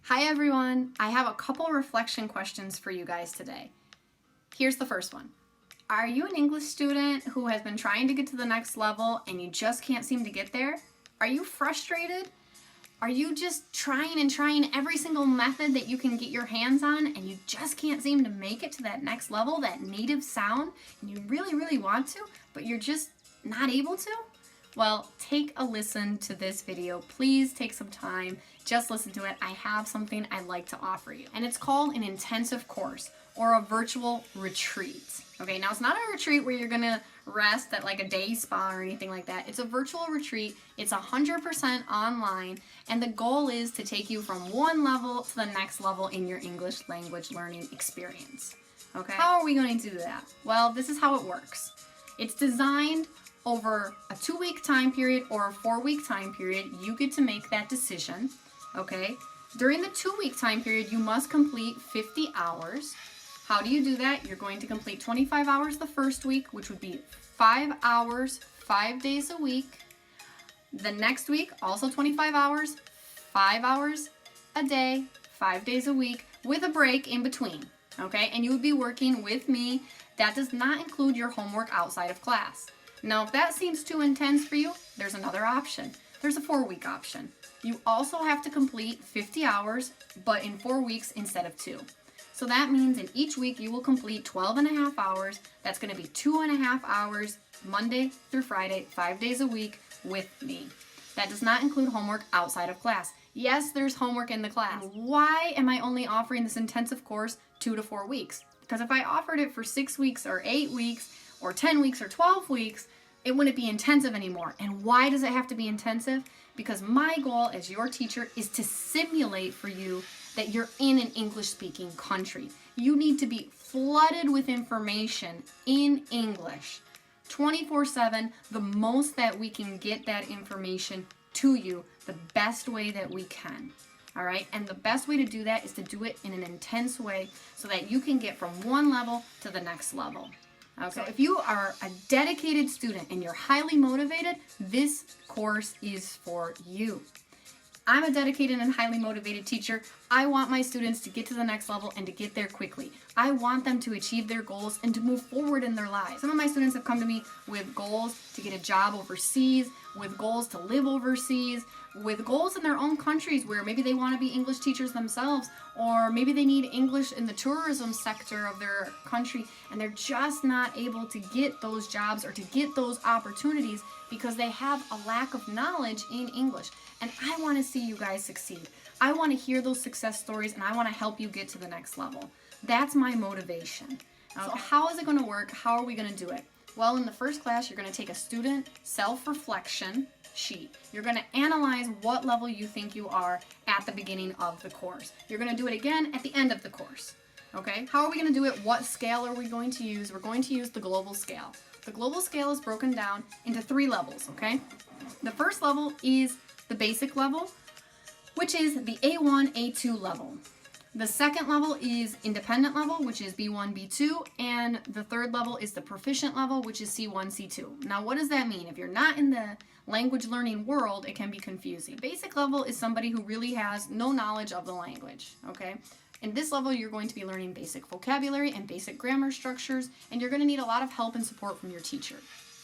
Hi everyone, I have a couple reflection questions for you guys today. Here's the first one. Are you an English student who has been trying to get to the next level and you just can't seem to get there? Are you frustrated? Are you just trying every single method that you can get your hands on and you just can't seem to make it to that next level, that native sound, and you really want to, but you're just not able to? Well, take a listen to this video. Please take some time, just listen to it. I have something I'd like to offer you. And it's called an intensive course or a virtual retreat. Okay, now it's not a retreat where you're gonna rest at like a day spa or anything like that. It's a virtual retreat. It's 100% online, and the goal is to take you from one level to the next level in your English language learning experience. Okay, how are we going to do that? Well, this is how it works. It's designed over a 2-week time period or a 4-week time period. You get to make that decision, okay? During the 2-week time period, you must complete 50 hours. How do you do that? You're going to complete 25 hours the first week, which would be 5 hours, 5 days a week. The next week, also 25 hours, 5 hours a day, 5 days a week, with a break in between, okay? And you would be working with me. That does not include your homework outside of class. Now, if that seems too intense for you, there's another option. There's a 4-week option. You also have to complete 50 hours, but in 4 weeks instead of 2. So that means in each week you will complete 12.5 hours. That's going to be 2.5 hours Monday through Friday, 5 days a week with me. That does not include homework outside of class. Yes, there's homework in the class. And why am I only offering this intensive course 2 to 4 weeks? Because if I offered it for 6 weeks or 8 weeks or 10 weeks or 12 weeks, it wouldn't be intensive anymore. And why does it have to be intensive? Because my goal as your teacher is to simulate for you that you're in an English-speaking country. You need to be flooded with information in English 24/7, the most that we can get that information to you the best way that we can. All right, and the best way to do that is to do it in an intense way so that you can get from one level to the next level. Okay. So if you are a dedicated student and you're highly motivated, this course is for you. I'm a dedicated and highly motivated teacher. I want my students to get to the next level and to get there quickly. I want them to achieve their goals and to move forward in their lives. Some of my students have come to me with goals to get a job overseas, with goals to live overseas, with goals in their own countries where maybe they want to be English teachers themselves, or maybe they need English in the tourism sector of their country and they're just not able to get those jobs or to get those opportunities because they have a lack of knowledge in English. And I want to see you guys succeed. I want to hear those success stories and I want to help you get to the next level. That's my motivation. So how is it going to work? How are we going to do it? Well, in the first class, you're going to take a student self-reflection sheet. You're going to analyze what level you think you are at the beginning of the course. You're going to do it again at the end of the course. Okay? How are we going to do it? What scale are we going to use? We're going to use the global scale. The global scale is broken down into 3 levels, okay? The first level is the basic level, which is the A1, A2 level. The second level is independent level, which is B1, B2, and the third level is the proficient level, which is C1, C2. Now, what does that mean? If you're not in the language learning world, it can be confusing. Basic level is somebody who really has no knowledge of the language, okay? In this level, you're going to be learning basic vocabulary and basic grammar structures, and you're going to need a lot of help and support from your teacher.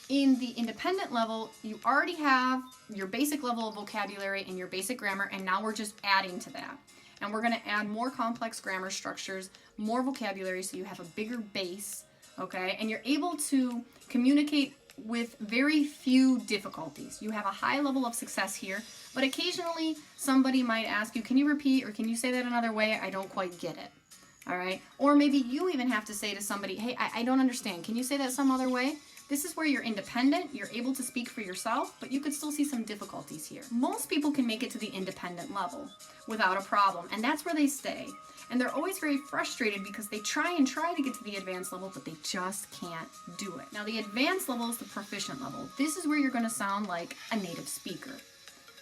In the independent level, you already have your basic level of vocabulary and your basic grammar, and now we're just adding to that. And we're going to add more complex grammar structures, more vocabulary, so you have a bigger base, okay? And you're able to communicate with very few difficulties. You have a high level of success here, but occasionally somebody might ask you, can you repeat or can you say that another way? I don't quite get it, all right? Or maybe you even have to say to somebody, hey, I don't understand. Can you say that some other way? This is where you're independent, you're able to speak for yourself, but you could still see some difficulties here. Most people can make it to the independent level without a problem, and that's where they stay. And they're always very frustrated because they try to get to the advanced level, but they just can't do it. Now, the advanced level is the proficient level. This is where you're going to sound like a native speaker.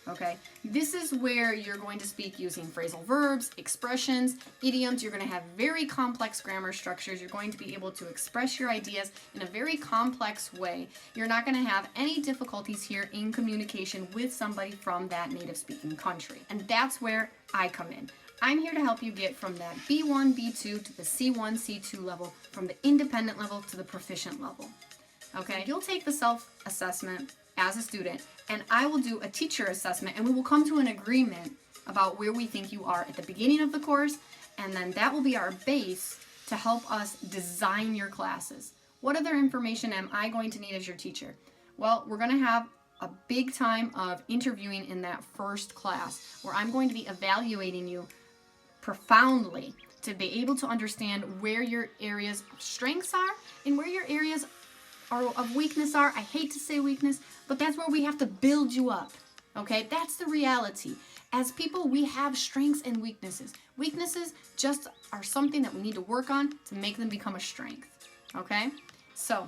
Okay, this is where you're going to speak using phrasal verbs, expressions, idioms. You're going to have very complex grammar structures. You're going to be able to express your ideas in a very complex way. You're not going to have any difficulties here in communication with somebody from that native speaking country. And that's where I come in. I'm here to help you get from that B1, B2 to the C1, C2 level, from the independent level to the proficient level. Okay? You'll take the self-assessment as a student, and I will do a teacher assessment, and we will come to an agreement about where we think you are at the beginning of the course, and then that will be our base to help us design your classes. What other information am I going to need as your teacher? Well, we're going to have a big time of interviewing in that first class where I'm going to be evaluating you profoundly to be able to understand where your areas of strengths are and where your areas of weakness are. I hate to say weakness, but that's where we have to build you up. Okay, that's the reality. As people, we have strengths and weaknesses. Weaknesses just are something that we need to work on to make them become a strength. Okay, so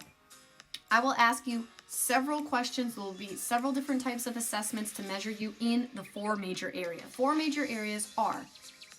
I will ask you several questions. There will be several different types of assessments to measure you in the 4 major areas. 4 major areas are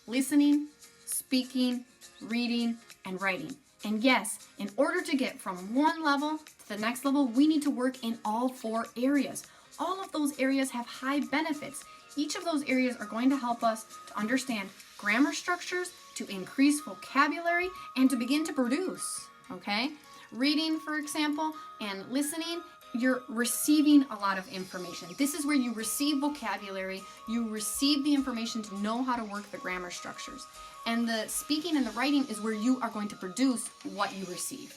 listening, speaking, reading, and writing. And yes, in order to get from one level to the next level, we need to work in all 4 areas. All of those areas have high benefits. Each of those areas are going to help us to understand grammar structures, to increase vocabulary, and to begin to produce, okay? Reading, for example, and listening, you're receiving a lot of information. This is where you receive vocabulary, you receive the information to know how to work the grammar structures. And the speaking and the writing is where you are going to produce what you received.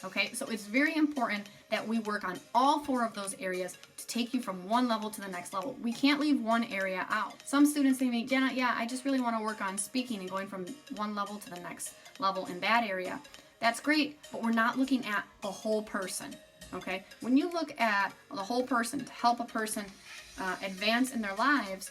Okay, so it's very important that we work on all 4 of those areas to take you from one level to the next level. We can't leave one area out. Some students say to me, Jenna, yeah, I just really want to work on speaking and going from one level to the next level in that area. That's great, but we're not looking at the whole person. Okay, when you look at the whole person to help a person advance in their lives,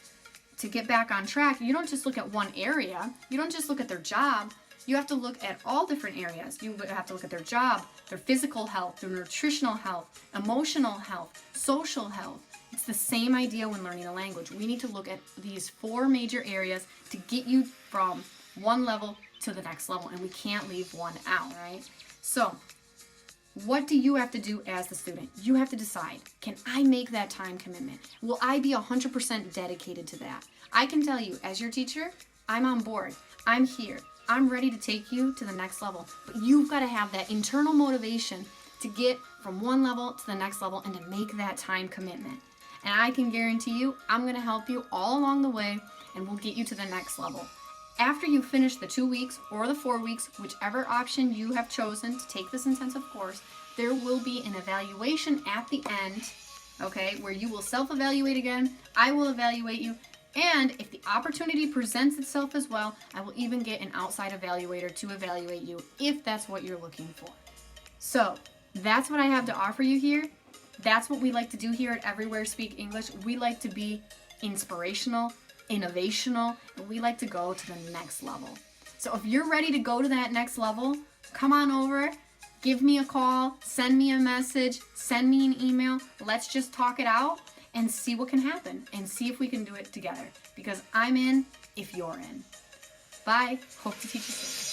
to get back on track, you don't just look at one area. You don't just look at their job. You have to look at all different areas. You have to look at their job, their physical health, their nutritional health, emotional health, social health. It's the same idea when learning a language. We need to look at these 4 major areas to get you from one level to the next level, and we can't leave one out, right? So, what do you have to do as the student? You have to decide, can I make that time commitment? Will I be 100% dedicated to that? I can tell you, as your teacher, I'm on board. I'm here. I'm ready to take you to the next level. But you've got to have that internal motivation to get from one level to the next level and to make that time commitment. And I can guarantee you, I'm going to help you all along the way, and we'll get you to the next level. After you finish the 2 weeks or the 4 weeks, whichever option you have chosen to take this intensive course, there will be an evaluation at the end, okay, where you will self-evaluate again. I will evaluate you. And if the opportunity presents itself as well, I will even get an outside evaluator to evaluate you if that's what you're looking for. So that's what I have to offer you here. That's what we like to do here at Everywhere Speak English. We like to be inspirational, innovational, and we like to go to the next level. So if you're ready to go to that next level, come on over, give me a call, send me a message, send me an email. Let's just talk it out and see what can happen and see if we can do it together, because I'm in if you're in. Bye. Hope to teach you soon.